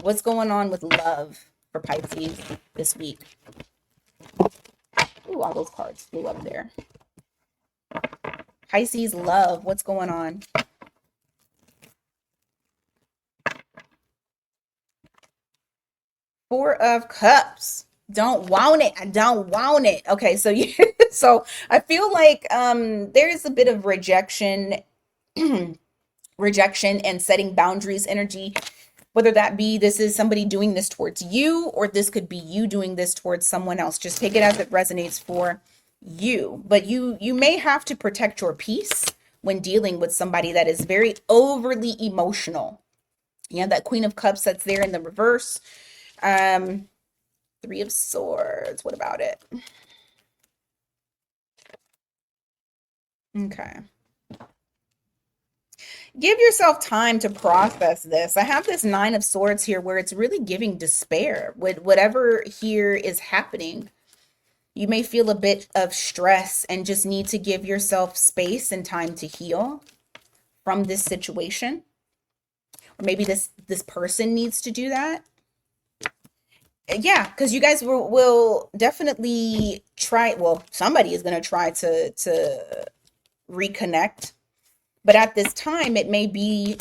What's going on with love for Pisces this week? Ooh, all those cards flew up there. Pisces love, what's going on? Four of Cups. Don't want it. I don't want it. Okay, so so I feel like there is a bit of rejection and setting boundaries energy, whether that be this is somebody doing this towards you or this could be you doing this towards someone else. Just take it as it resonates for you. But you may have to protect your peace when dealing with somebody that is very overly emotional. Yeah, that Queen of Cups that's there in the reverse. Three of Swords. What about it? Okay. Give yourself time to process this. I have this Nine of Swords here where it's really giving despair with whatever here is happening. You may feel a bit of stress and just need to give yourself space and time to heal from this situation. Or maybe this person needs to do that. Yeah, because you guys will definitely try. Well, somebody is going to try to reconnect. But at this time, it may be,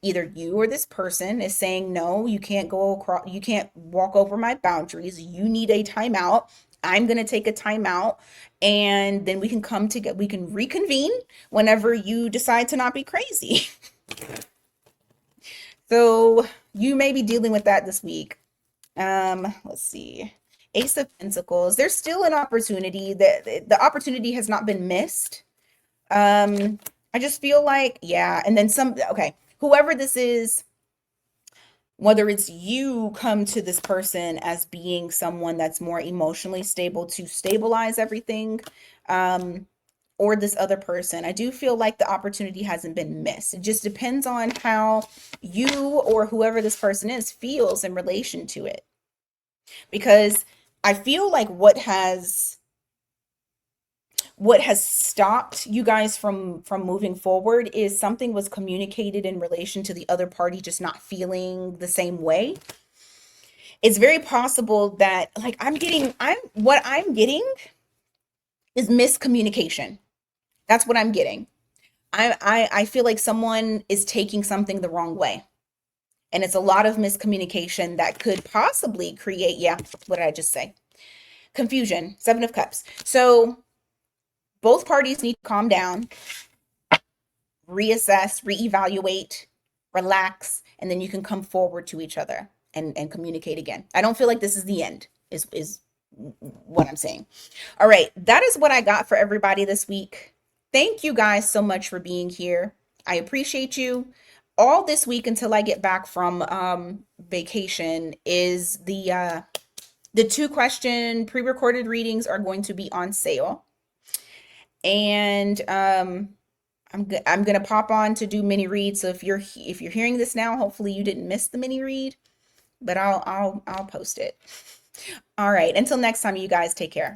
either you or this person is saying, no, you can't go across, you can't walk over my boundaries. You need a timeout. I'm going to take a timeout. And then we can come together. We can reconvene whenever you decide to not be crazy. So you may be dealing with that this week. Let's see. Ace of Pentacles. There's still an opportunity that the opportunity has not been missed. I just feel like, yeah. And then okay, whoever this is, whether it's you come to this person as being someone that's more emotionally stable to stabilize everything, or this other person, I do feel like the opportunity hasn't been missed. It just depends on how you or whoever this person is feels in relation to it. Because I feel like what has stopped you guys from moving forward is something was communicated in relation to the other party just not feeling the same way. It's very possible that like what I'm getting is miscommunication. That's what I'm getting. I feel like someone is taking something the wrong way. And it's a lot of miscommunication that could possibly create, yeah, what did I just say? Confusion. Seven of Cups. So both parties need to calm down, reassess, reevaluate, relax, and then you can come forward to each other and communicate again. I don't feel like this is the end, is what I'm saying. All right, that is what I got for everybody this week. Thank you guys so much for being here. I appreciate you. All this week until I get back from vacation is the 2-question pre-recorded readings are going to be on sale. And I'm gonna pop on to do mini reads. So if you're hearing this now, hopefully you didn't miss the mini read, but I'll post it. All right, until next time, you guys take care.